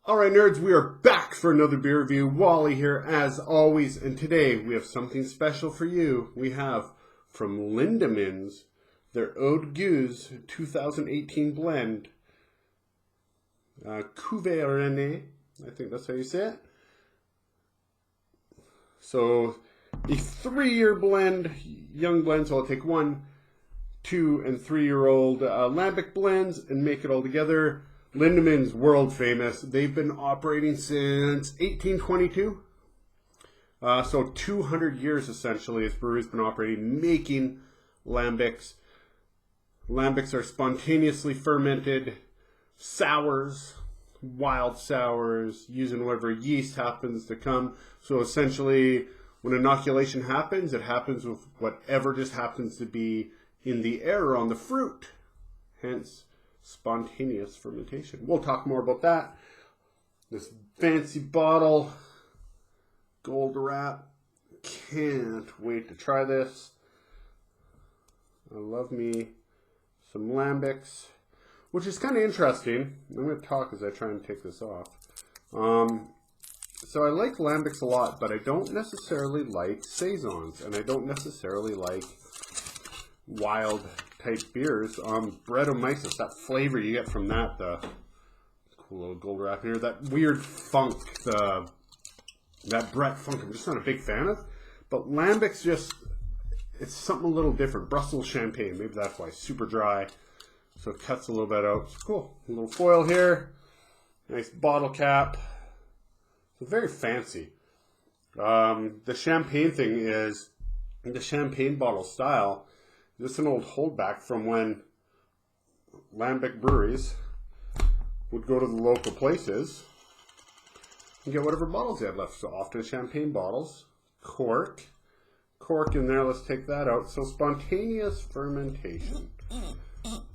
Alright nerds, we are back for another beer review. Wallie here as always, and today we have something special for you. We have from Lindeman's their Oude Gueuze 2018 blend. Cuvee Rene, I think that's how you say it. So a 3-year blend, young blend, so I'll take 1, 2, and 3-year-old lambic blends and make it all together. Lindeman's world famous. They've been operating since 1822. So 200 years essentially this brewery's been operating, making lambics. Lambics are spontaneously fermented sours, wild sours, using whatever yeast happens to come. So essentially when inoculation happens, it happens with whatever just happens to be in the air on the fruit. Hence spontaneous fermentation. We'll talk more about that. This fancy bottle, gold wrap. Can't wait to try this. I love me some lambics, which is kind of interesting. I'm going to talk as I try and take this off. So I like lambics a lot, but I don't necessarily like saisons, and I don't necessarily like wild type beers. Brettanomyces, that flavor you get from that, the cool little gold wrap here, that weird funk, that Brett funk, I'm just not a big fan of. But lambics just, it's something a little different. Brussels champagne, maybe that's why. Super dry, so it cuts a little bit out. It's cool. A little foil here, nice bottle cap. So very fancy. The champagne thing is, the champagne bottle style, this is an old holdback from when lambic breweries would go to the local places and get whatever bottles they had left. So often champagne bottles, cork in there, let's take that out. So spontaneous fermentation.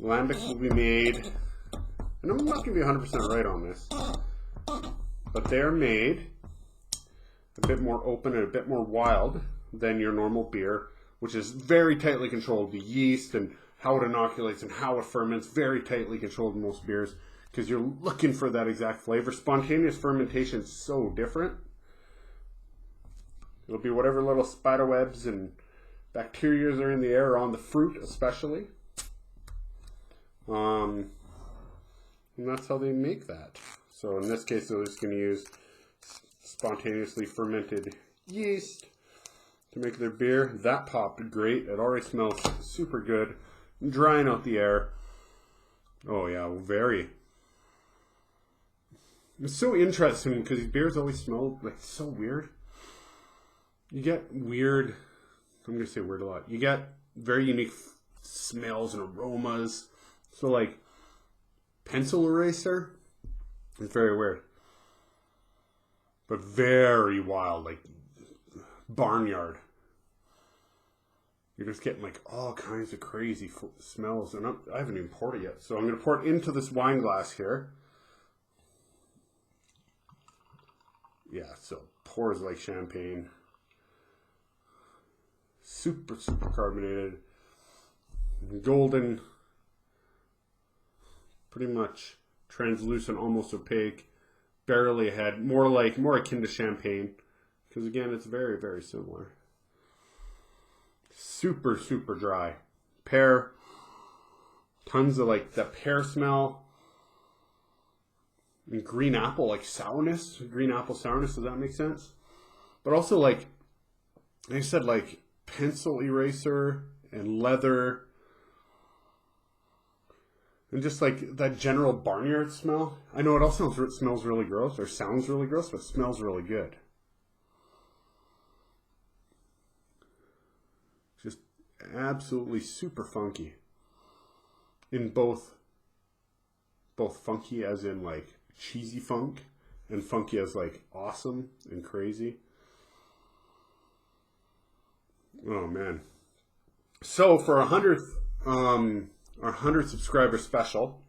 Lambics will be made, and I'm not going to be 100% right on this, but they're made a bit more open and a bit more wild than your normal beer, which is very tightly controlled. The yeast and how it inoculates and how it ferments, very tightly controlled in most beers, because you're looking for that exact flavor. Spontaneous fermentation is so different. It'll be whatever little spider webs and bacteria are in the air, on the fruit especially. And that's how they make that. So in this case, they're just going to use spontaneously fermented yeast to make their beer. That popped great. It already smells super good. Drying out the air. Oh yeah, very. It's so interesting because these beers always smell like so weird. You get weird, I'm going to say weird a lot. You get very unique smells and aromas. So like pencil eraser is very weird. But very wild, like barnyard. You're just getting like all kinds of crazy smells, and I haven't even poured it yet. So I'm going to pour it into this wine glass here. Yeah, so pours like champagne. Super, super carbonated. Golden. Pretty much translucent, almost opaque. Barely ahead. More akin to champagne. Because again, it's very, very similar. Super, super dry. Pear. Tons of like the pear smell. And green apple, like sourness. Green apple sourness, does that make sense? But also like I said, like pencil eraser and leather. And just like that general barnyard smell. I know it all smells really gross, or sounds really gross, but it smells really good. Just absolutely super funky. In both funky as in like cheesy funk, and funky as like awesome and crazy. Oh man. So for our 100th subscriber special,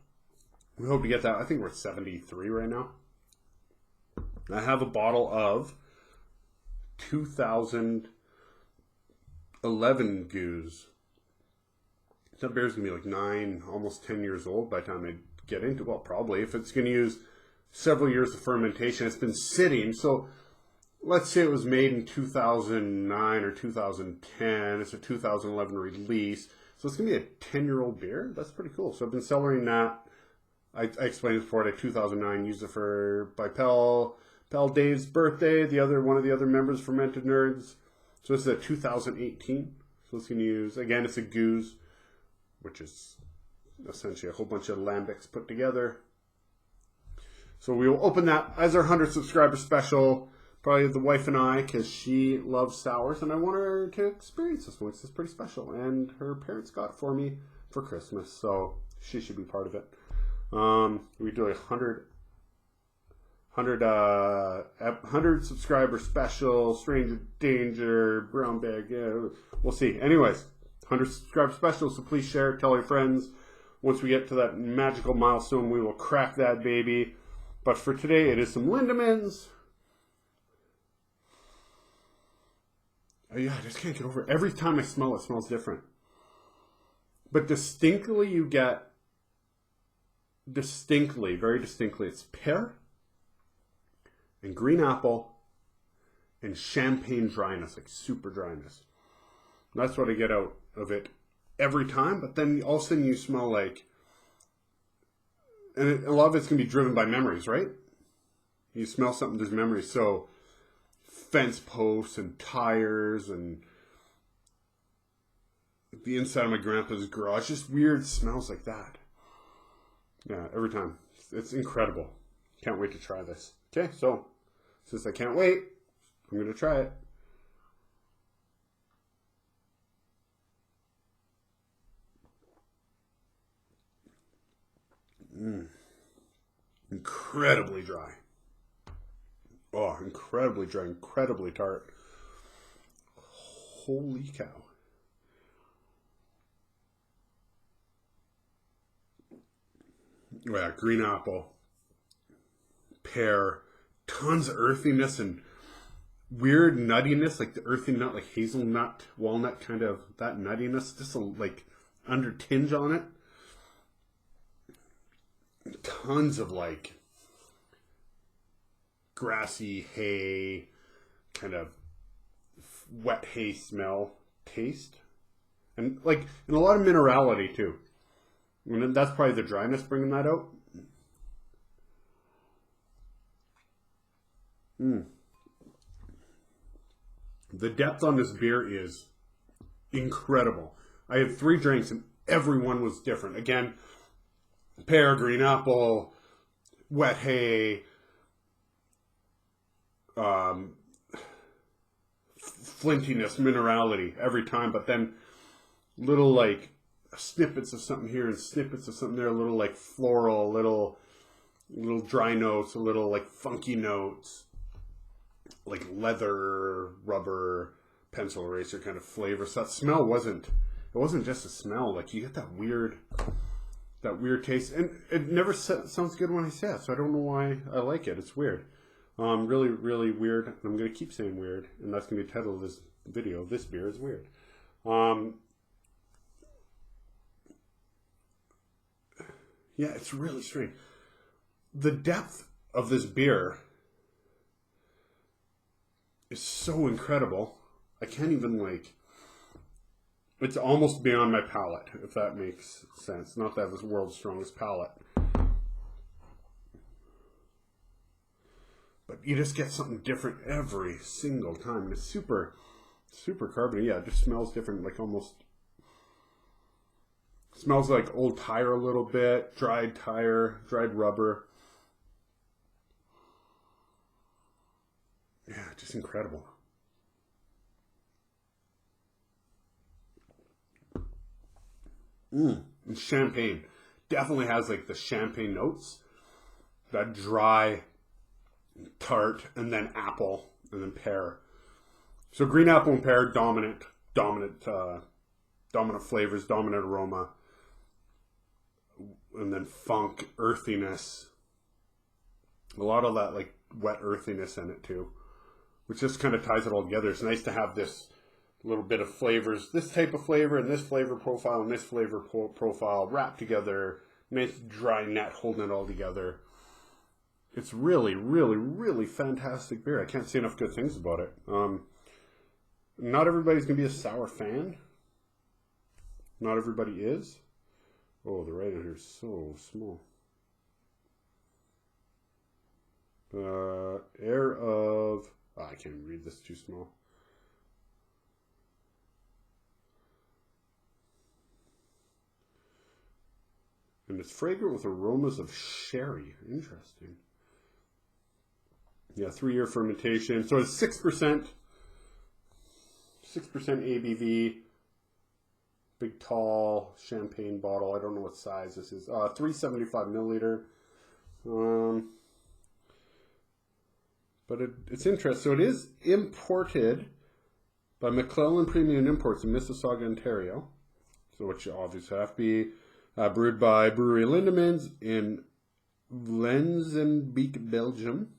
we hope to get that. I think we're at 73 right now. I have a bottle of 2011 Gueuze. That beer's going to be like 9, almost 10 years old by the time I get into, well, probably, if it's going to use several years of fermentation. It's been sitting. So let's say it was made in 2009 or 2010. It's a 2011 release. So it's going to be a 10-year-old beer. That's pretty cool. So I've been cellaring that. I explained it before. At 2009, used it for by Pal Dave's birthday. One of the other members, Fermented Nerds. So this is a 2018. So it's going to use, again, it's a Gueuze, which is essentially a whole bunch of lambics put together. So we will open that as our 100 subscriber special. Probably the wife and I, because she loves sours, and I want her to experience this one. It's pretty special, and her parents got it for me for Christmas, so she should be part of it. We do a 100 subscriber special, Stranger Danger, Brown Bag. Yeah, we'll see. Anyways, 100 subscriber special, so please share, tell your friends. Once we get to that magical milestone, we will crack that baby. But for today, it is some Lindemans. Oh yeah, I just can't get over it. Every time I smell it, it smells different. But distinctly, you get, very distinctly, it's pear and green apple and champagne dryness, like super dryness. That's what I get out of it every time. But then all of a sudden you smell like, and a lot of it's going to be driven by memories, right? You smell something, there's memories. So fence posts and tires and the inside of my grandpa's garage, just weird smells like that. Yeah, every time. It's incredible. Can't wait to try this. Okay, so since I can't wait, I'm going to try it. Incredibly dry. Oh, incredibly dry, incredibly tart. Holy cow. Yeah, green apple, pear, tons of earthiness and weird nuttiness, like the earthy nut, like hazelnut, walnut, kind of that nuttiness, just a like under tinge on it. Tons of like grassy hay, kind of wet hay smell, taste, and like and a lot of minerality too. And that's probably the dryness bringing that out. The depth on this beer is incredible. I had 3 drinks and every one was different. Again, pear, green apple, wet hay, flintiness, minerality every time, but then little like snippets of something here and snippets of something there, a little like floral, little dry notes, a little like funky notes, like leather, rubber, pencil eraser kind of flavor. So that smell wasn't just a smell. Like you get that weird taste, and it never sounds good when I say it. So I don't know why I like it. It's weird. Really, really weird. I'm going to keep saying weird, and that's going to be the title of this video. This beer is weird. Yeah, it's really strange. The depth of this beer is so incredible. I can't even like, it's almost beyond my palate, if that makes sense. Not that I have the world's strongest palate. But you just get something different every single time. And it's super, super carbonated. Yeah, it just smells different, like almost, smells like old tire a little bit, dried tire, dried rubber. Yeah, just incredible. And champagne. Definitely has like the champagne notes. That dry, tart, and then apple, and then pear. So green apple and pear, dominant flavors, dominant aroma. And then funk, earthiness. A lot of that like wet earthiness in it too, which just kind of ties it all together. It's nice to have this little bit of flavors, this type of flavor and this flavor profile and this flavor profile wrapped together. Nice dry net holding it all together. it's really, really, really fantastic beer. I can't say enough good things about it. Not everybody's going to be a sour fan. Not everybody is. Oh, the writing here is so small. Air of... Oh, I can't read this, too small. And it's fragrant with aromas of sherry. Interesting. Yeah, 3-year fermentation. So it's 6%. 6% ABV. Big, tall champagne bottle. I don't know what size this is. 375 milliliter. But it's interesting. So it is imported by McClellan Premium Imports in Mississauga, Ontario. So which obviously have to be brewed by Brewery Lindeman's in Lenzenbeek, Belgium.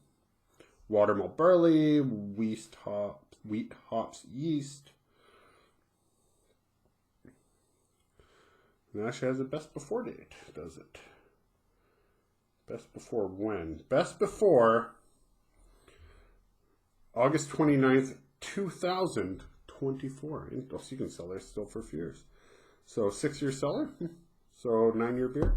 Water, malt, barley, wheat hops, yeast. And it actually has a best before date, does it? Best before when? Best before August 29th, 2024. So you can sell this still for a few years. So 6-year seller. So 9-year beer.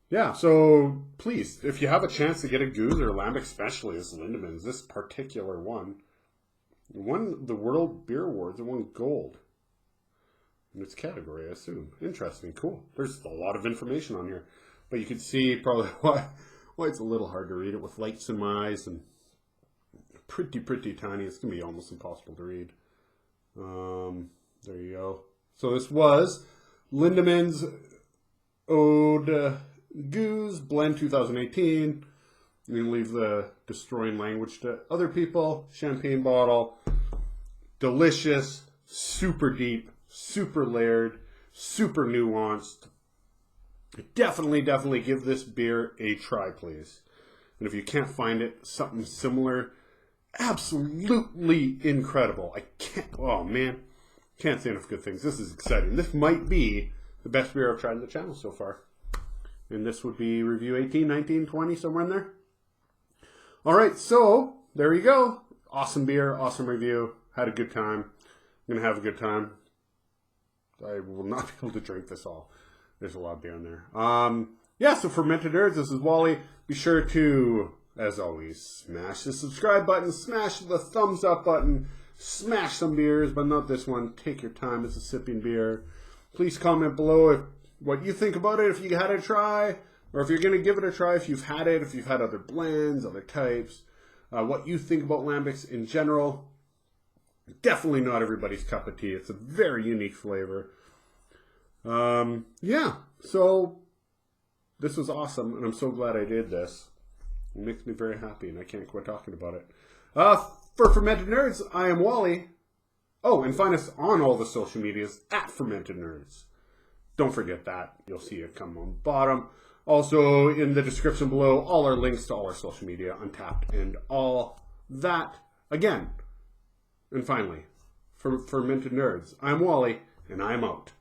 Yeah, so please, if you have a chance to get a Gueuze or Lambic, especially this Lindeman's, this particular one, won the World Beer Awards and won gold in its category, I assume. Interesting, cool. There's a lot of information on here, but you can see probably why it's a little hard to read it with lights in my eyes and pretty tiny. It's going to be almost impossible to read. There you go. So this was Lindeman's Oude Gueuze Blend 2018. You can leave the destroying language to other people. Champagne bottle. Delicious. Super deep. Super layered. Super nuanced. Definitely give this beer a try, please. And if you can't find it, something similar, absolutely incredible. Oh man, can't say enough good things. This is exciting. This might be the best beer I've tried on the channel so far. And this would be review 18, 19, 20, somewhere in there. All right, so there you go. Awesome beer, awesome review. Had a good time. I'm going to have a good time. I will not be able to drink this all. There's a lot of beer in there. Yeah, so Fermented Nerds, this is Wally. Be sure to, as always, smash the subscribe button, smash the thumbs up button, smash some beers, but not this one. Take your time. It's a sipping beer. Please comment below what you think about it, if you had a try, or if you're going to give it a try, if you've had it, if you've had other blends, other types, what you think about lambics in general. Definitely not everybody's cup of tea. It's a very unique flavor. Yeah, so this was awesome, and I'm so glad I did this. It makes me very happy, and I can't quit talking about it. For Fermented Nerds, I am Wally. Oh, and find us on all the social medias at Fermented Nerds. Don't forget that. You'll see it come on the bottom. Also, in the description below, all our links to all our social media, Untapped, and all that. Again, and finally, for Fermented Nerds, I'm Wally, and I'm out.